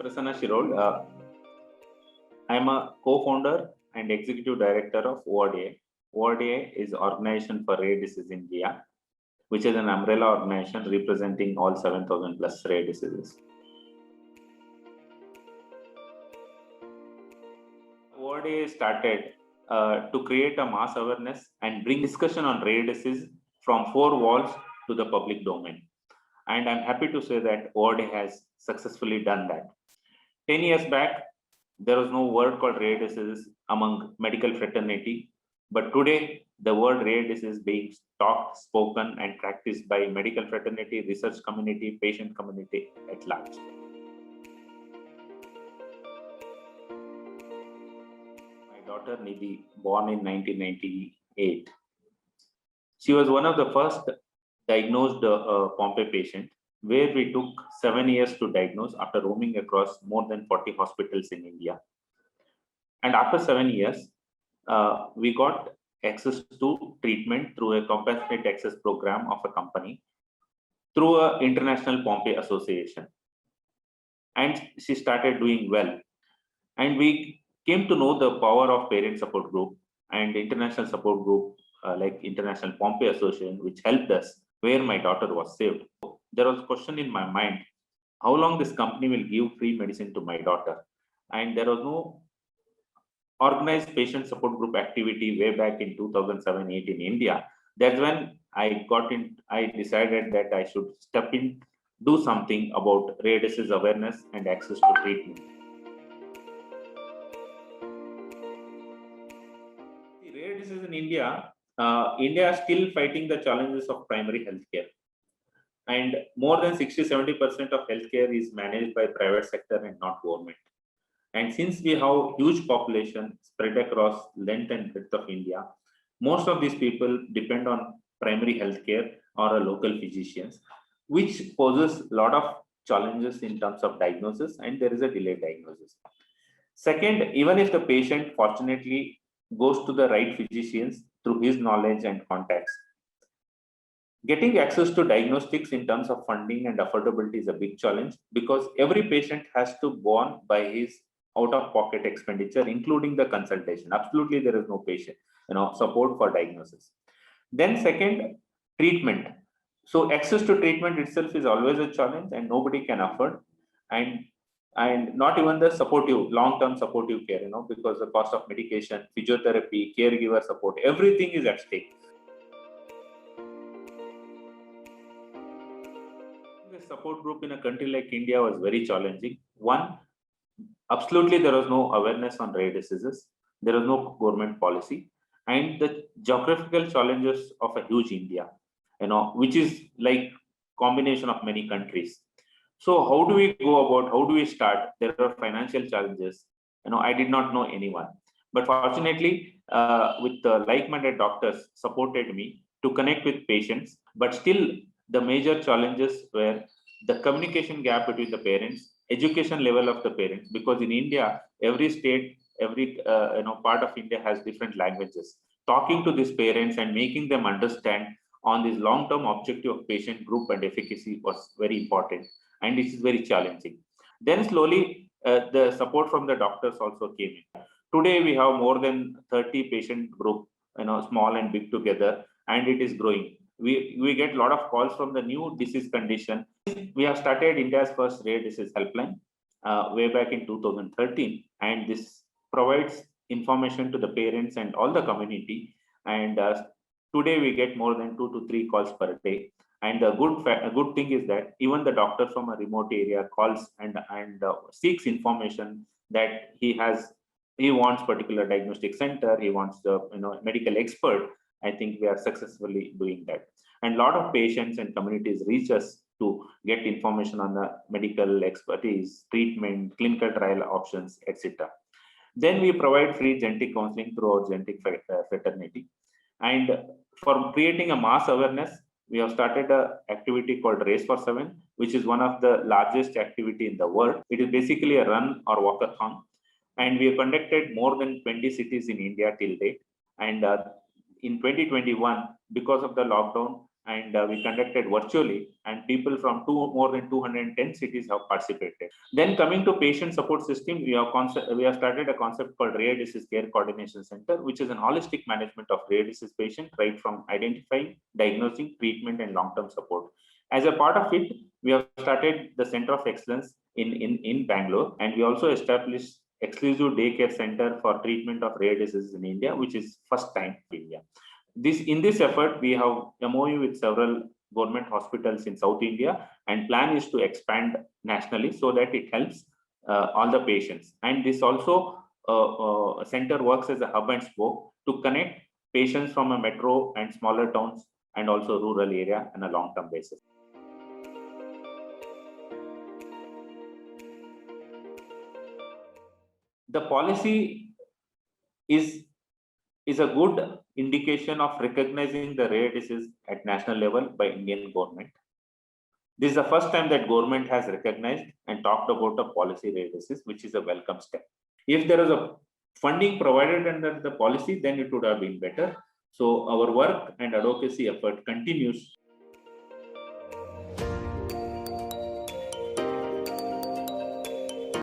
Prasanna Shirol. I am a co-founder and executive director of ORDA. ORDA is Organization for Rare Disease India, which is an umbrella organization representing all 7,000 plus rare diseases. ORDA started to create a mass awareness and bring discussion on rare disease from four walls to the public domain. And I'm happy to say that ORDA has successfully done that. 10 years back, there was no word called rare disease among medical fraternity, but today the word rare disease being talked, spoken, and practiced by medical fraternity, research community, patient community at large. My daughter Nidhi, born in 1998, she was one of the first diagnosed Pompe patient, where we took 7 years to diagnose after roaming across more than 40 hospitals in India. And after 7 years, we got access to treatment through a compassionate access program of a company through an International Pompe Association. And she started doing well. And we came to know the power of parent support group and international support group like International Pompe Association, which helped us where my daughter was saved. There was a question in my mind, how long this company will give free medicine to my daughter? And there was no organized patient support group activity way back in 2007-8 in India. That's when I decided that I should step in, do something about rare disease awareness and access to treatment. The rare disease in India, India is still fighting the challenges of primary healthcare. And more than 60-70% of healthcare is managed by private sector and not government. And since we have huge population spread across length and breadth of India, most of these people depend on primary healthcare or a local physicians, which poses a lot of challenges in terms of diagnosis, and there is a delayed diagnosis. Second, even if the patient fortunately goes to the right physicians through his knowledge and contacts, getting access to diagnostics in terms of funding and affordability is a big challenge because every patient has to borne by his out-of-pocket expenditure, including the consultation. Absolutely, there is no patient, support for diagnosis. Then second, treatment. So access to treatment itself is always a challenge, and nobody can afford, and not even the supportive, long-term supportive care, because the cost of medication, physiotherapy, caregiver support, everything is at stake. The support group in a country like India was very challenging. One, absolutely, there was no awareness on rare diseases. There was no government policy, and the geographical challenges of a huge India, which is like combination of many countries. So how do we go about? How do we start? There are financial challenges. I did not know anyone, but fortunately, with the like-minded doctors supported me to connect with patients. But still, the major challenges were the communication gap between the parents, education level of the parents, because in India, every state, every part of India has different languages. Talking to these parents and making them understand on this long-term objective of patient group and efficacy was very important, and it is very challenging. Then slowly, the support from the doctors also came in. Today, we have more than 30 patient group, small and big together, and it is growing. We get a lot of calls from the new disease condition. We have started India's first rare disease helpline way back in 2013, and this provides information to the parents and all the community. And today we get more than 2 to 3 calls per day. And a good thing is that even the doctor from a remote area calls and seeks information that he wants particular diagnostic center, he wants the medical expert. I think we are successfully doing that. And a lot of patients and communities reach us to get information on the medical expertise, treatment, clinical trial options, etc. Then we provide free genetic counseling through our genetic fraternity. And for creating a mass awareness, we have started an activity called Race for 7, which is one of the largest activity in the world. It is basically a run or walkathon. And we have conducted more than 20 cities in India till date. And in 2021, because of the lockdown, and we conducted virtually, and people from more than 210 cities have participated. Then coming to patient support system, we have started a concept called Rare Disease Care Coordination Center, which is an holistic management of rare disease patient, right from identifying, diagnosing, treatment, and long-term support. As a part of it, we have started the Center of Excellence in Bangalore, and we also established exclusive daycare center for treatment of rare diseases in India, which is first time in India. In this effort, we have MOU with several government hospitals in South India, and plan is to expand nationally so that it helps all the patients. And this also center works as a hub and spoke to connect patients from a metro and smaller towns and also rural area on a long-term basis. The policy is a good indication of recognizing the rare disease at national level by Indian government. This is the first time that government has recognized and talked about a policy rare disease, which is a welcome step. If there is a funding provided under the policy, then it would have been better. So our work and advocacy effort continues